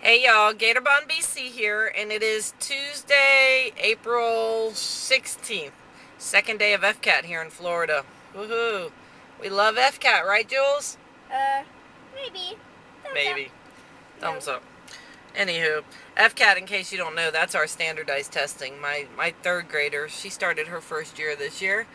Hey y'all, Gatorbond BC here, and it is Tuesday, April 16th, second day of FCAT here in Florida. Woohoo! We love FCAT, right, Jules? Maybe. Maybe. Thumbs up. Anywho, FCAT, in case you don't know, that's our standardized testing. My third grader, she started her first year this year.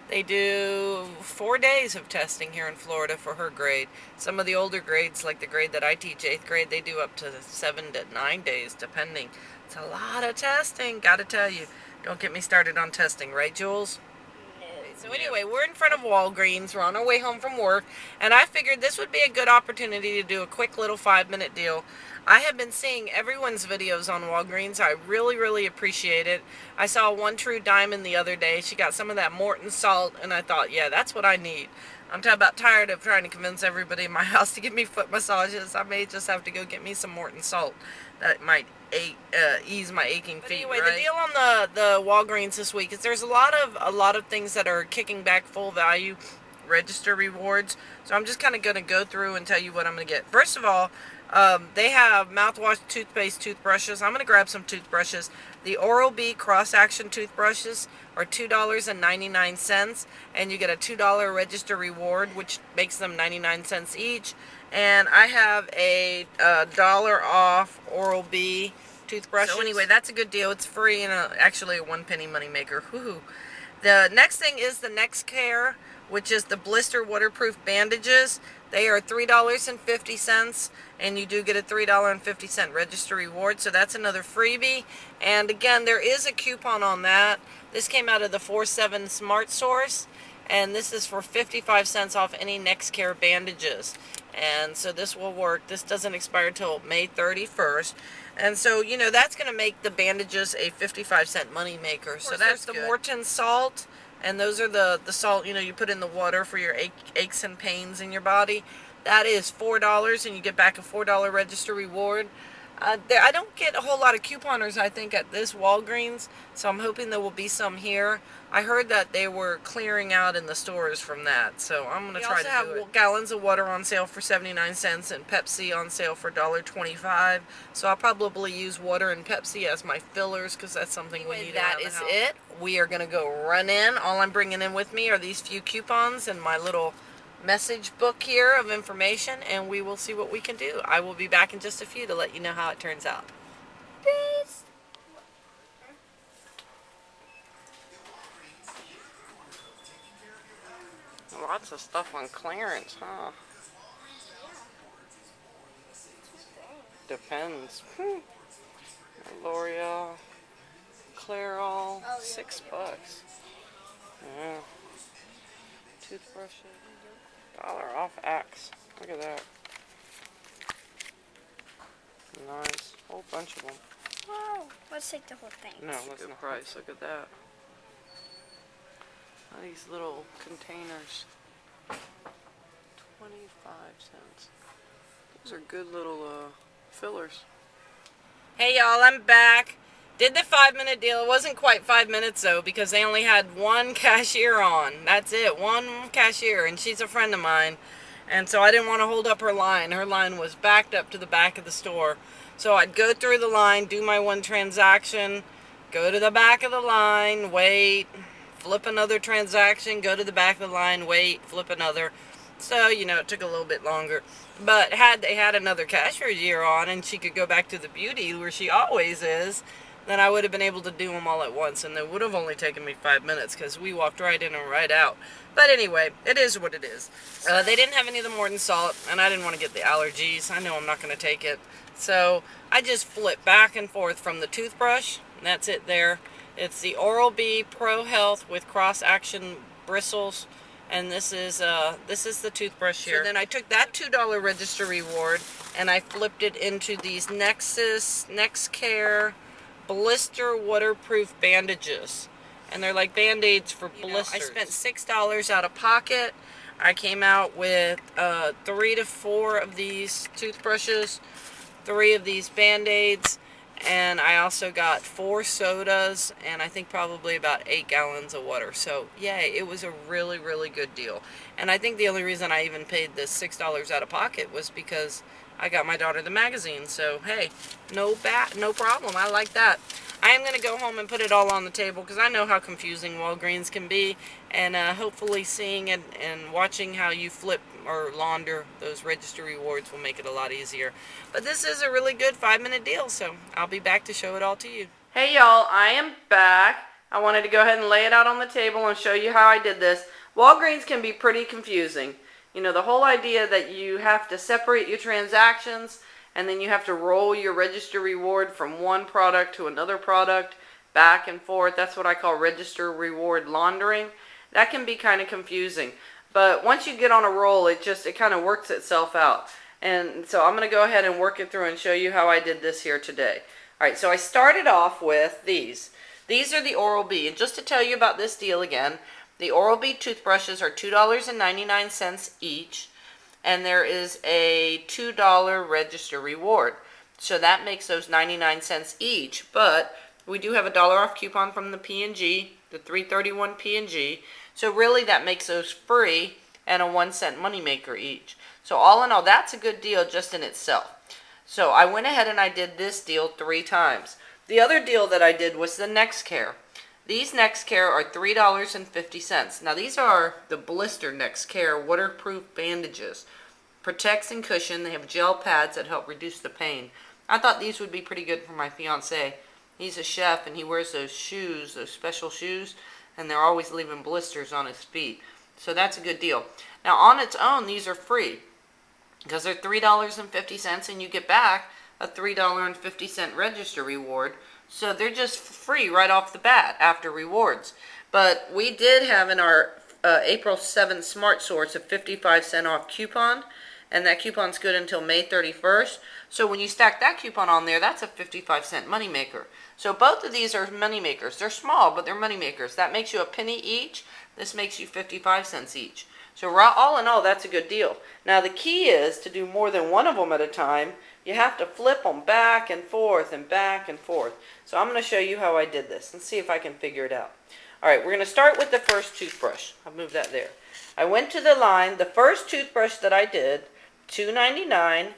They do 4 days of testing here in Florida for her grade. Some of the older grades, like the grade that I teach, 8th grade, they do up to 7 to 9 days, depending. It's a lot of testing, gotta tell you. Don't get me started on testing, right, Jules? So anyway, we're in front of Walgreens. We're on our way home from work, and I figured this would be a good opportunity to do a quick little 5-minute deal. I have been seeing everyone's videos on Walgreens. I really appreciate it. I saw One True Diamond the other day. She got some of that Morton salt, and I thought, yeah, that's what I need. I'm about tired of trying to convince everybody in my house to give me foot massages. I may just have to go get me some Morton salt. That might ease my aching feet. Anyway, right? The deal on the Walgreens this week is there's a lot of things that are kicking back full value register rewards. So I'm just kind of going to go through and tell you what I'm going to get. First of all, they have mouthwash, toothpaste, toothbrushes. I'm going to grab some toothbrushes. The Oral-B cross-action toothbrushes are $2.99, and you get a $2 register reward, which makes them 99 cents each. And I have a $1 off Oral-B toothbrushes. So anyway, that's a good deal. It's free and actually a 1-penny money maker. Woohoo! The next thing is the Nexcare, which is the Blister waterproof bandages. They are $3.50, and you do get a $3.50 register reward, so that's another freebie. And again, there is a coupon on that. This came out of the 47 Smart Source, and this is for 55 cents off any Nexcare bandages. And so this will work. This doesn't expire till May 31st. And so, you know, that's going to make the bandages a 55-cent money maker. So that's the Morton salt. And those are the salt, you know, you put in the water for your aches and pains in your body. That is $4, and you get back a $4 register reward. I don't get a whole lot of couponers, I think, at this Walgreens, so I'm hoping there will be some here. I heard that they were clearing out in the stores from that, so I'm going to try to do it. We also have gallons of water on sale for 79 cents and Pepsi on sale for $1.25, so I'll probably use water and Pepsi as my fillers because that's something we need. That is it. We are going to go run in. All I'm bringing in with me are these few coupons and my little message book here of information, and we will see what we can do. I will be back in just a few to let you know how it turns out. Peace. Lots of stuff on clearance, huh? Depends. L'Oreal, Clairol, $6. Yeah. Toothbrushes. $1 off Axe. Look at that. Nice. Whole bunch of them. Wow. Let's take the whole thing. No, let's not. Price. Look at that. These little containers. 25 cents. Those are good little fillers. Hey y'all, I'm back. Did the 5-minute deal. It wasn't quite 5 minutes though, because they only had one cashier on. That's it, one cashier, and she's a friend of mine. And so I didn't want to hold up her line. Her line was backed up to the back of the store. So I'd go through the line, do my one transaction, go to the back of the line, wait, flip another transaction, go to the back of the line, wait, flip another. So, you know, it took a little bit longer. But had they had another cashier year on and she could go back to the beauty where she always is, then I would have been able to do them all at once, and it would have only taken me 5 minutes because we walked right in and right out. But anyway, it is what it is. They didn't have any of the Morton salt, and I didn't want to get the allergies. I know I'm not going to take it. So I just flip back and forth from the toothbrush, and that's it there. It's the Oral-B Pro Health with cross-action bristles, and this is the toothbrush here. So then I took that $2 register reward, and I flipped it into these Nexcare Blister waterproof bandages, and they're like band-aids for blisters. I spent $6 out of pocket. I came out with 3 to 4 of these toothbrushes, 3 of these band-aids, and I also got 4 sodas, and I think probably about 8 gallons of water. So yay, it was a really good deal. And I think the only reason I even paid this $6 out of pocket was because I got my daughter the magazine, so hey, no problem. I like that. I am going to go home and put it all on the table because I know how confusing Walgreens can be, and hopefully seeing it and watching how you flip or launder those register rewards will make it a lot easier. But this is a really good 5-minute deal, so I'll be back to show it all to you. Hey y'all, I am back. I wanted to go ahead and lay it out on the table and show you how I did this. Walgreens can be pretty confusing. You know, the whole idea that you have to separate your transactions and then you have to roll your register reward from one product to another product back and forth. That's what I call register reward laundering. That can be kind of confusing. But once you get on a roll, it kind of works itself out. And so I'm going to go ahead and work it through and show you how I did this here today. All right, so I started off with these. These are the Oral-B. And just to tell you about this deal again, the Oral-B toothbrushes are $2.99 each. And there is a $2 register reward. So that makes those 99 cents each. But we do have a $1 off coupon from the P&G, the 331 P&G. So really that makes those free and a 1-cent moneymaker each. So all in all, that's a good deal just in itself. So I went ahead and I did this deal 3 times. The other deal that I did was the Nexcare. These Nexcare are $3.50. Now these are the Blister Nexcare waterproof bandages. Protects and cushion. They have gel pads that help reduce the pain. I thought these would be pretty good for my fiance. He's a chef and he wears those shoes, those special shoes, and they're always leaving blisters on his feet. So that's a good deal. Now on its own, these are free because they're $3.50 and you get back a $3.50 register reward. So they're just free right off the bat after rewards. But we did have in our April 7th Smart Source a 55-cent off coupon, and that coupon's good until May 31st. So when you stack that coupon on there, that's a 55-cent moneymaker. So both of these are moneymakers. They're small, but they're moneymakers. That makes you a penny each. This makes you 55 cents each. So all in all, that's a good deal. Now the key is to do more than one of them at a time. You have to flip them back and forth and back and forth. So I'm going to show you how I did this and see if I can figure it out. Alright, we're going to start with the first toothbrush. I'll move that there. I went to the line. The first toothbrush that I did, $2.99.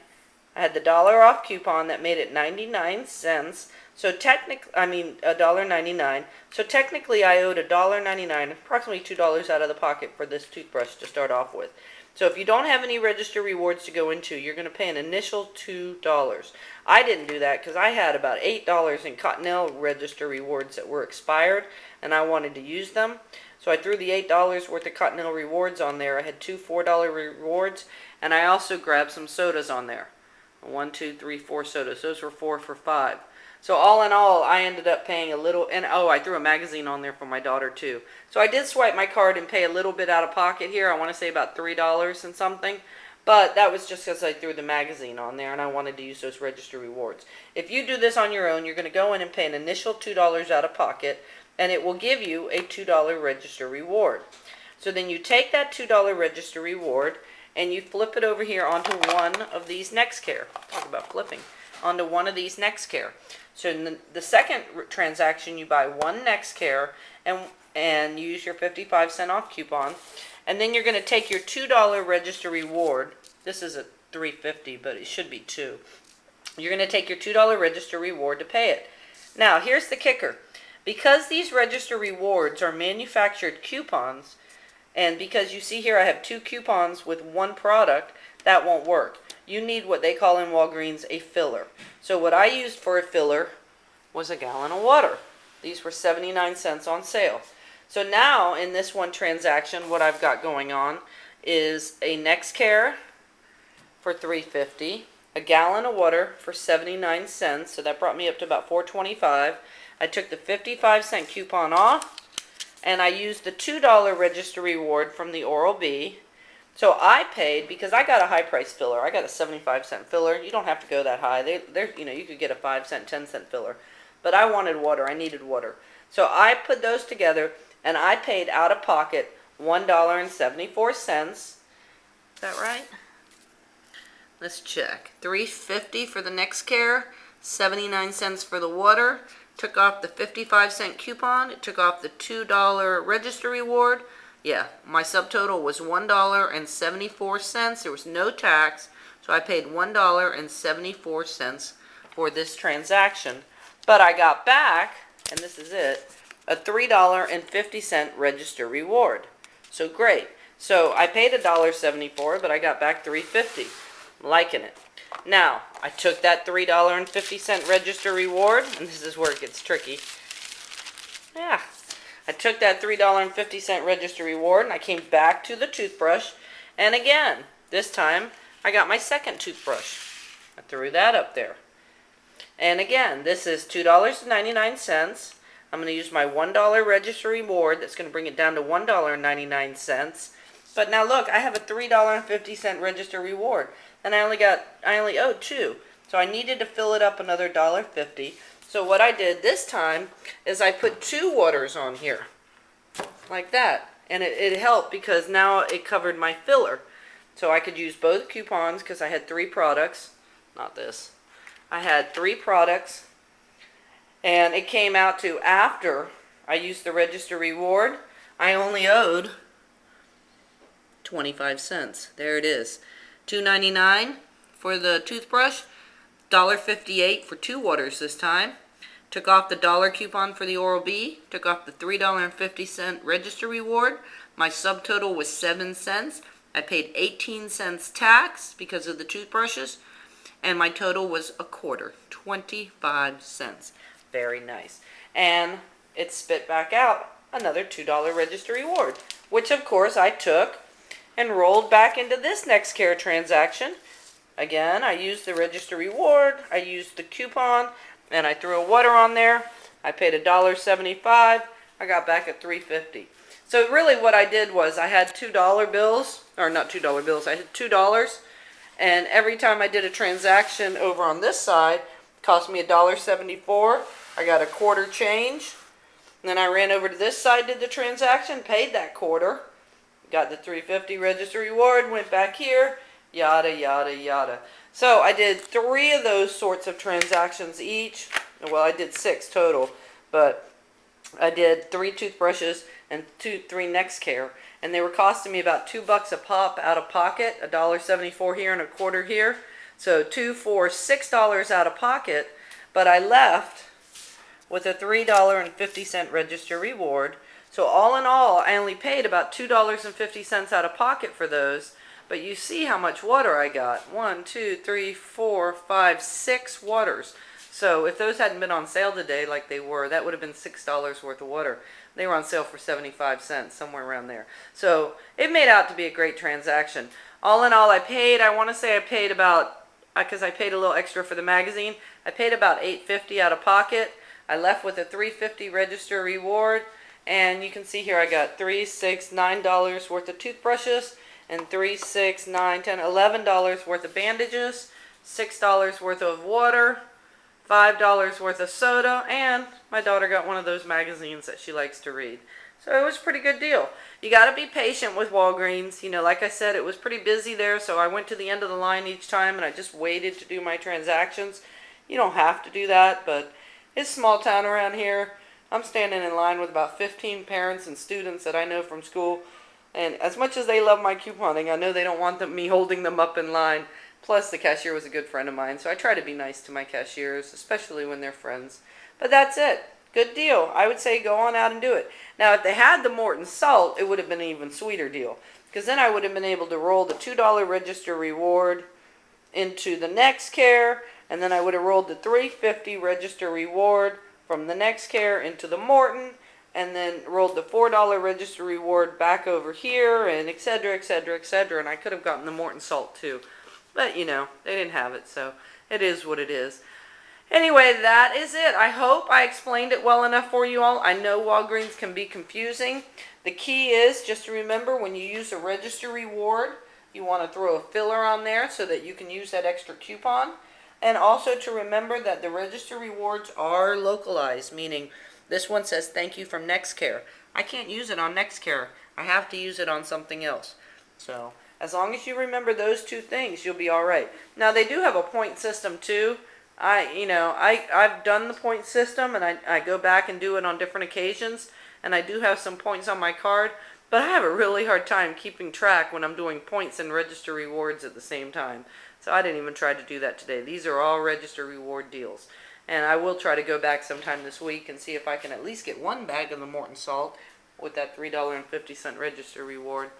I had the $1 off coupon that made it 99 cents. So $1.99. So technically I owed $1.99, approximately $2 out of the pocket for this toothbrush to start off with. So if you don't have any register rewards to go into, you're going to pay an initial $2. I didn't do that because I had about $8 in Cottonelle register rewards that were expired, and I wanted to use them. So I threw the $8 worth of Cottonelle rewards on there. I had 2 $4 rewards, and I also grabbed some sodas on there. 1, 2, 3, 4 sodas. Those were 4 for $5. So all in all, I ended up paying a little, and oh, I threw a magazine on there for my daughter too. So I did swipe my card and pay a little bit out of pocket here. I want to say about $3 and something. But that was just because I threw the magazine on there and I wanted to use those register rewards. If you do this on your own, you're going to go in and pay an initial $2 out of pocket, and it will give you a $2 register reward. So then you take that $2 register reward and you flip it over here onto one of these Nexcare. Talk about flipping. Onto one of these Nexcare. So in the second transaction, you buy one Nexcare and use your 55-cent off coupon. And then you're going to take your $2 register reward. This is a $3.50, but it should be $2. You're going to take your $2 register reward to pay it. Now, here's the kicker. Because these register rewards are manufactured coupons, and because you see here I have 2 coupons with one product, that won't work. You need what they call in Walgreens a filler. So what I used for a filler was a gallon of water. These were 79 cents on sale. So now in this one transaction, what I've got going on is a Nexcare for $3.50, a gallon of water for 79 cents. So that brought me up to about $4.25. I took the 55-cent coupon off, and I used the $2 register reward from the Oral-B. So I paid, because I got a high price filler. I got a 75-cent filler. You don't have to go that high. You could get a 5-cent, 10-cent filler. But I wanted water. I needed water. So I put those together, and I paid out of pocket $1.74. Is that right? Let's check. $3.50 for the Nexcare, 79 cents for the water. Took off the 55-cent coupon. It took off the $2 register reward. Yeah, my subtotal was $1.74. There was no tax. So I paid $1.74 for this transaction. But I got back, and this is it, a $3.50 register reward. So great. So I paid $1.74, but I got back $3.50. Liking it. Now, I took that $3.50 register reward, and this is where it gets tricky. Yeah. I took that $3.50 register reward, and I came back to the toothbrush, and again, this time, I got my second toothbrush. I threw that up there. And again, this is $2.99. I'm going to use my $1 register reward. That's going to bring it down to $1.99. But now look, I have a $3.50 register reward. And I only owed $2. So I needed to fill it up another $1.50. So what I did this time is I put 2 waters on here. Like that. And it helped because now it covered my filler. So I could use both coupons because I had 3 products. Not this. I had 3 products. And it came out to, after I used the register reward, I only owed 25 cents. There it is. $2.99 for the toothbrush, $1.58 for 2 waters this time. Took off the $1 coupon for the Oral-B, took off the $3.50 register reward. My subtotal was 7 cents. I paid 18 cents tax because of the toothbrushes, and my total was a quarter, 25 cents. Very nice. And it spit back out another $2 register reward, which of course I took and rolled back into this Nexcare transaction. Again, I used the register reward, I used the coupon, and I threw a water on there. I paid $1.75. I got back at $3.50. So really what I did was I had $2 bills, or not $2 bills, I had $2, and every time I did a transaction over on this side, it cost me $1.74. I got a quarter change. And then I ran over to this side, did the transaction, paid that quarter, got the $3.50 register reward, went back here, yada, yada, yada. So I did 3 of those sorts of transactions each. Well, I did 6 total, but I did 3 toothbrushes and 3 Nexcare, and they were costing me about $2 a pop out of pocket, $1.74 here and a quarter here. So 2 for $6 out of pocket, but I left with a $3.50 register reward. So all in all, I only paid about $2.50 out of pocket for those. But you see how much water I got. 1, 2, 3, 4, 5, 6 waters. So if those hadn't been on sale today like they were, that would have been $6 worth of water. They were on sale for 75 cents, somewhere around there. So it made out to be a great transaction. All in all, I want to say I paid about, because I paid a little extra for the magazine, I paid about $8.50 out of pocket. I left with a $3.50 register reward. And you can see here I got $3, $6, $9 worth of toothbrushes, and $3, $6, $9, $10, $11 worth of bandages, $6 worth of water, $5 worth of soda, and my daughter got one of those magazines that she likes to read. So it was a pretty good deal. You got to be patient with Walgreens. You know, like I said, it was pretty busy there, so I went to the end of the line each time, and I just waited to do my transactions. You don't have to do that, but it's a small town around here. I'm standing in line with about 15 parents and students that I know from school. And as much as they love my couponing, I know they don't want me holding them up in line. Plus, the cashier was a good friend of mine, so I try to be nice to my cashiers, especially when they're friends. But that's it. Good deal. I would say go on out and do it. Now, if they had the Morton salt, it would have been an even sweeter deal. Because then I would have been able to roll the $2 register reward into the Nexcare, and then I would have rolled the $3.50 register reward from the Nexcare into the Morton, and then rolled the $4 register reward back over here, and etc., etc., etc. And I could have gotten the Morton salt too. But, you know, they didn't have it, so it is what it is. Anyway, that is it. I hope I explained it well enough for you all. I know Walgreens can be confusing. The key is just to remember when you use a register reward, you want to throw a filler on there so that you can use that extra coupon. And also to remember that the register rewards are localized, meaning this one says thank you from Nexcare. I can't use it on Nexcare. I have to use it on something else. So as long as you remember those 2 things, you'll be all right. Now they do have a point system too. I've done the point system, and I go back and do it on different occasions, and I do have some points on my card, but I have a really hard time keeping track when I'm doing points and register rewards at the same time. So I didn't even try to do that today. These are all register reward deals. And I will try to go back sometime this week and see if I can at least get one bag of the Morton salt with that $3.50 register reward.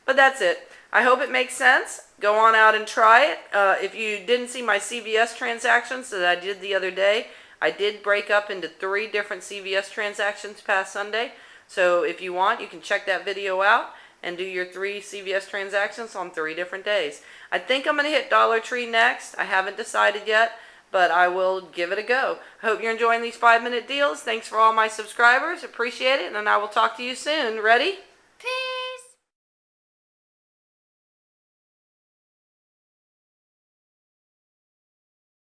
But that's it. I hope it makes sense. Go on out and try it. If you didn't see my CVS transactions that I did the other day, I did break up into 3 different CVS transactions past Sunday. So if you want, you can check that video out and do your 3 CVS transactions on 3 different days. I think I'm going to hit Dollar Tree next. I haven't decided yet, but I will give it a go. I hope you're enjoying these 5-minute deals. Thanks for all my subscribers. Appreciate it, and I will talk to you soon. Ready?